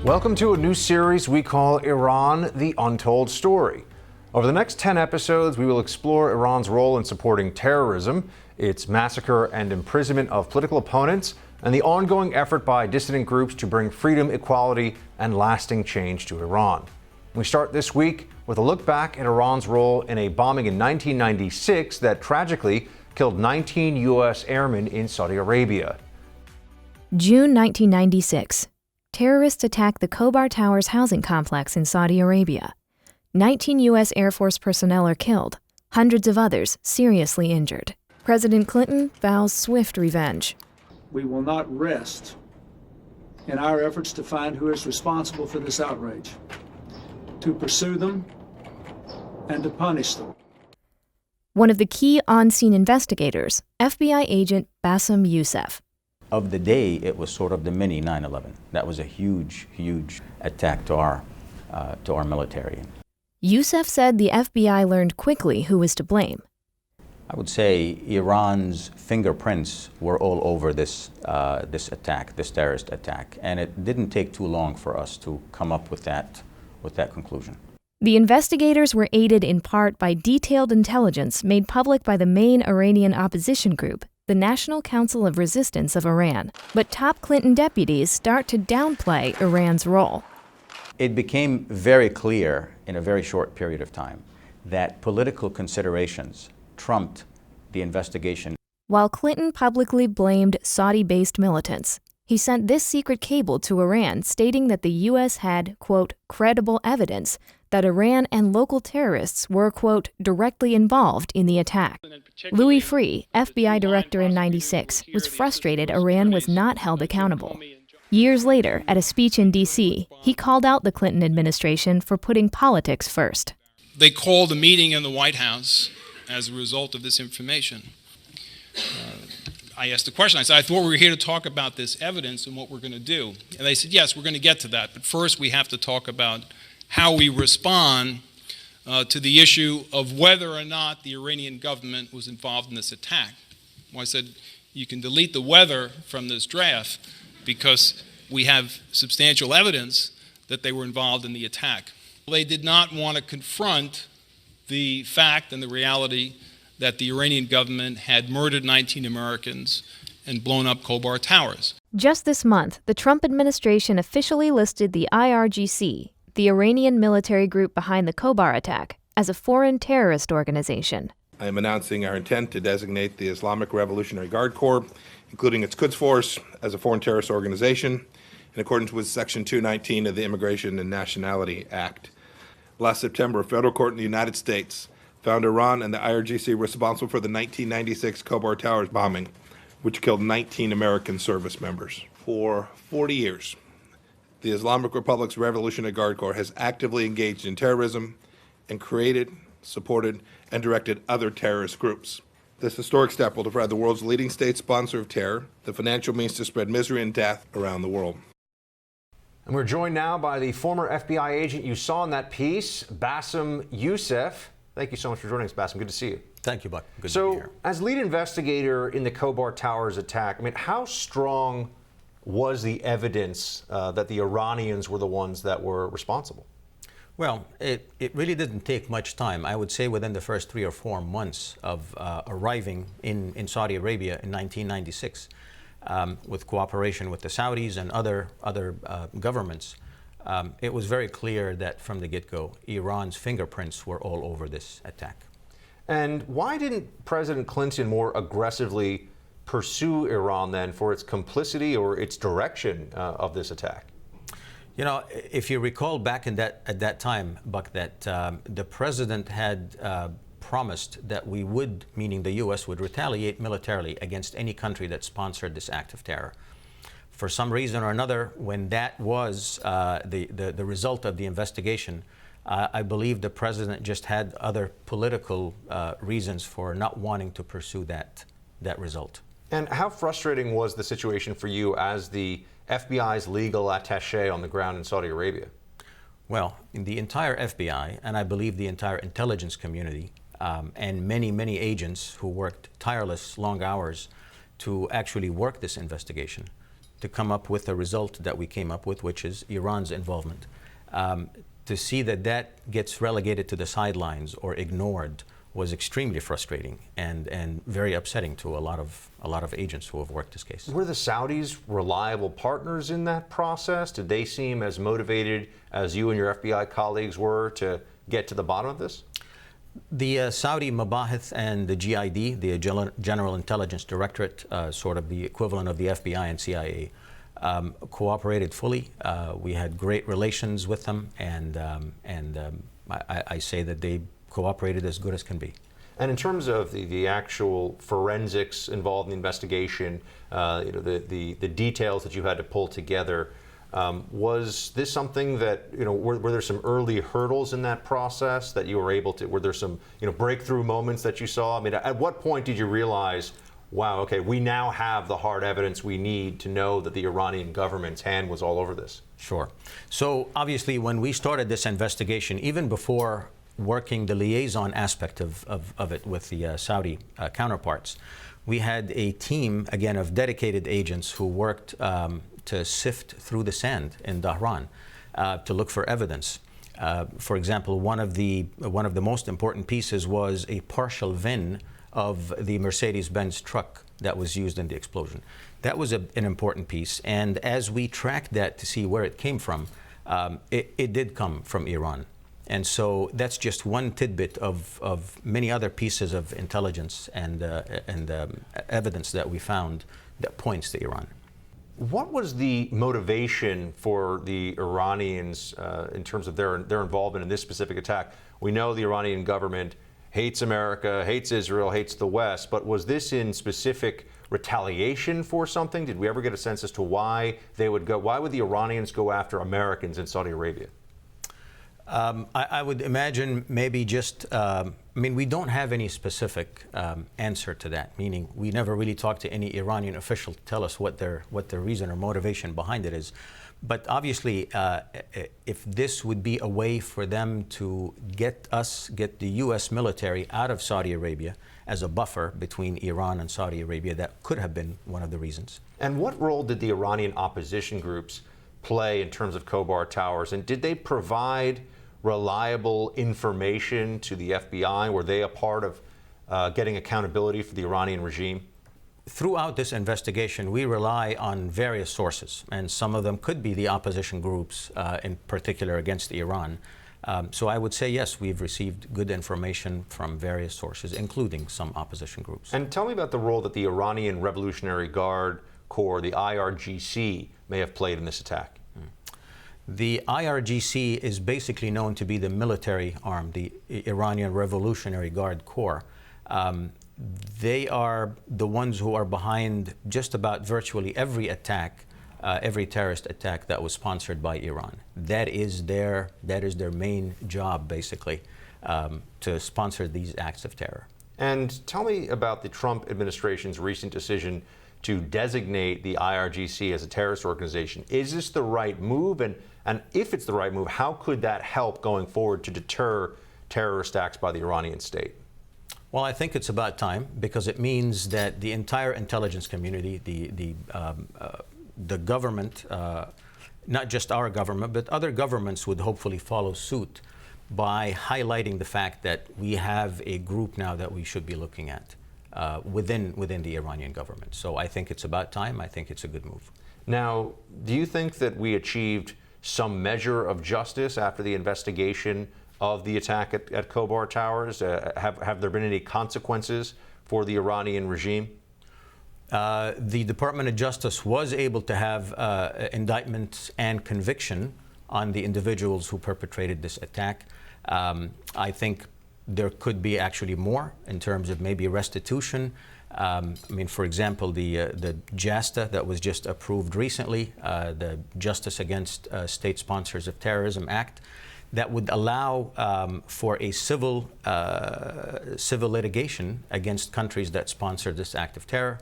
Welcome to a new series we call Iran, the Untold Story. Over the next 10 episodes, we will explore Iran's role in supporting terrorism, its massacre and imprisonment of political opponents, and the ongoing effort by dissident groups to bring freedom, equality, and lasting change to Iran. We start this week with a look back at Iran's role in a bombing in 1996 that tragically killed 19 U.S. airmen in Saudi Arabia. June 1996. Terrorists attacked the Khobar Towers housing complex in Saudi Arabia. 19 U.S. Air Force personnel are killed, hundreds of others seriously injured. President Clinton vows swift revenge. We will not rest in our efforts to find who is responsible for this outrage, to pursue them, and to punish them. One of the key on-scene investigators, FBI agent Bassam Yusuff. Of the day, it was sort of the mini 9/11. That was a huge, huge attack to our military. Yusuff said the FBI learned quickly who was to blame. I would say Iran's fingerprints were all over this attack, this terrorist attack, and it didn't take too long for us to come up with that conclusion. The investigators were aided in part by detailed intelligence made public by the main Iranian opposition group, the National Council of Resistance of Iran. But top Clinton deputies start to downplay Iran's role. It became very clear in a very short period of time that political considerations trumped the investigation. While Clinton publicly blamed Saudi-based militants, he sent this secret cable to Iran stating that the U.S. had, quote, credible evidence that Iran and local terrorists were, quote, directly involved in the attack. Louis Freeh, FBI director in '96, was frustrated Iran was not held accountable. Years later, at a speech in D.C., he called out the Clinton administration for putting politics first. They called a meeting in the White House as a result of this information. I asked the question, I said, I thought we were here to talk about this evidence and what we're going to do. And they said, yes, we're going to get to that, but first we have to talk about how we respond to the issue of whether or not the Iranian government was involved in this attack. Well, I said, you can delete the whether from this draft because we have substantial evidence that they were involved in the attack. They did not want to confront the fact and the reality that the Iranian government had murdered 19 Americans and blown up Khobar Towers. Just this month, the Trump administration officially listed the IRGC, the Iranian military group behind the Khobar attack, as a foreign terrorist organization. I am announcing our intent to designate the Islamic Revolutionary Guard Corps, including its Quds Force, as a foreign terrorist organization in accordance with Section 219 of the Immigration and Nationality Act. Last September, a federal court in the United States found Iran and the IRGC responsible for the 1996 Khobar Towers bombing, which killed 19 American service members. For 40 years, the Islamic Republic's Revolutionary Guard Corps has actively engaged in terrorism and created, supported, and directed other terrorist groups. This historic step will provide the world's leading state sponsor of terror the financial means to spread misery and death around the world. And we're joined now by the former FBI agent you saw in that piece, Bassam Yusuff. Thank you so much for joining us, Bassam. Good to see you. Thank you, Buck. Good to be here. So, as lead investigator in the Khobar Towers attack, how strong was the evidence that the Iranians were the ones that were responsible? Well, it really didn't take much time. I would say within the first 3 or 4 months of arriving in Saudi Arabia in 1996, with cooperation with the Saudis and other governments, it was very clear that from the get-go, Iran's fingerprints were all over this attack. And why didn't President Clinton more aggressively pursue Iran then for its complicity or its direction of this attack? You know, if you recall back at that time, Buck, that the president had promised that we would, meaning the U.S., would retaliate militarily against any country that sponsored this act of terror. For some reason or another, when that was the result of the investigation, I believe the president just had other political reasons for not wanting to pursue that result. And how frustrating was the situation for you as the FBI's legal attaché on the ground in Saudi Arabia? Well, in the entire FBI, and I believe the entire intelligence community, and many, many agents who worked tireless, long hours to actually work this investigation, to come up with the result that we came up with, which is Iran's involvement. To see that that gets relegated to the sidelines or ignored was extremely frustrating and very upsetting to a lot of agents who have worked this case. Were the Saudis reliable partners in that process? Did they seem as motivated as you and your FBI colleagues were to get to the bottom of this? The Saudi Mabahith and the GID, the General Intelligence Directorate, sort of the equivalent of the FBI and CIA, cooperated fully. We had great relations with them, and I say that they cooperated as good as can be. And in terms of the actual forensics involved in the investigation, the details that you had to pull together, was this something that, were there some early hurdles in that process that you were able to, were there some, breakthrough moments that you saw? I mean, at what point did you realize, wow, okay, we now have the hard evidence we need to know that the Iranian government's hand was all over this? Sure. So obviously when we started this investigation, even before working the liaison aspect of it with the Saudi counterparts, we had a team, again, of dedicated agents who worked to sift through the sand in Dhahran to look for evidence. For example, one of the most important pieces was a partial VIN of the Mercedes-Benz truck that was used in the explosion. That was an important piece, and as we tracked that to see where it came from, it did come from Iran. And so that's just one tidbit of many other pieces of intelligence and evidence that we found that points to Iran. What was the motivation for the Iranians in terms of their involvement in this specific attack? We know the Iranian government hates America, hates Israel, hates the West, but was this in specific retaliation for something? Did we ever get a sense as to why would the Iranians go after Americans in Saudi Arabia? I would imagine maybe just, we don't have any specific answer to that, meaning we never really talked to any Iranian official to tell us what their reason or motivation behind it is. But obviously, if this would be a way for them to get the U.S. military out of Saudi Arabia as a buffer between Iran and Saudi Arabia, that could have been one of the reasons. And what role did the Iranian opposition groups play in terms of Khobar Towers? And did they provide reliable information to the FBI? Were they a part of getting accountability for the Iranian regime? Throughout this investigation, we rely on various sources, and some of them could be the opposition groups, in particular against Iran. So I would say, yes, we've received good information from various sources, including some opposition groups. And tell me about the role that the Iranian Revolutionary Guard Corps, the IRGC, may have played in this attack. The IRGC is basically known to be the military arm, the Iranian Revolutionary Guard Corps. They are the ones who are behind just about virtually every attack, every terrorist attack that was sponsored by Iran. That is their main job, basically, to sponsor these acts of terror. And tell me about the Trump administration's recent decision to designate the IRGC as a terrorist organization. Is this the right move? And if it's the right move, how could that help going forward to deter terrorist acts by the Iranian state? Well, I think it's about time, because it means that the entire intelligence community, the government, not just our government, but other governments would hopefully follow suit by highlighting the fact that we have a group now that we should be looking at within the Iranian government. So I think it's about time. I think it's a good move. Now, do you think that we achieved some measure of justice after the investigation of the attack at Khobar Towers? Have there been any consequences for the Iranian regime? The Department of Justice was able to have indictments and conviction on the individuals who perpetrated this attack. I think there could be actually more in terms of maybe restitution. For example, the JASTA that was just approved recently, the Justice Against State Sponsors of Terrorism Act, that would allow for a civil litigation against countries that sponsor this act of terror.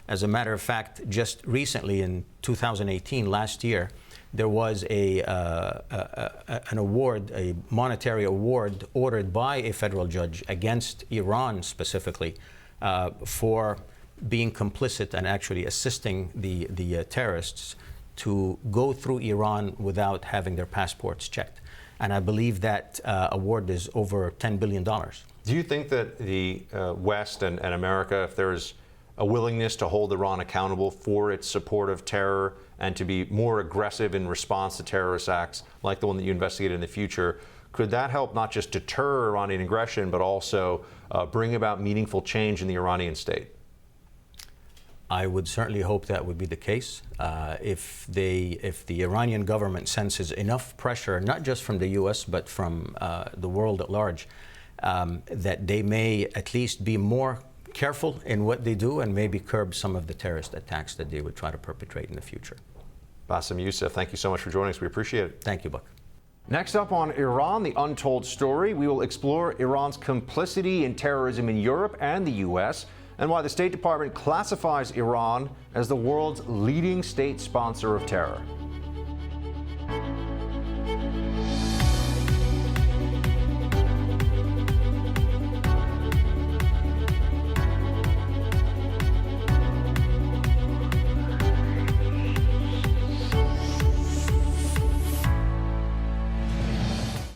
As a matter of fact, just recently in 2018, last year, there was an award, a monetary award ordered by a federal judge against Iran specifically for being complicit and actually assisting the terrorists to go through Iran without having their passports checked. And I believe that award is over $10 billion. Do you think that the West and America, if there's a willingness to hold Iran accountable for its support of terror and to be more aggressive in response to terrorist acts like the one that you investigate in the future, could that help not just deter Iranian aggression, but also bring about meaningful change in the Iranian state? I would certainly hope that would be the case. If the Iranian government senses enough pressure, not just from the U.S., but from the world at large, that they may at least be more careful in what they do and maybe curb some of the terrorist attacks that they would try to perpetrate in the future. Bassam Yusuff, thank you so much for joining us. We appreciate it. Thank you, Buck. Next up on Iran, the Untold Story, we will explore Iran's complicity in terrorism in Europe and the U.S., and why the State Department classifies Iran as the world's leading state sponsor of terror.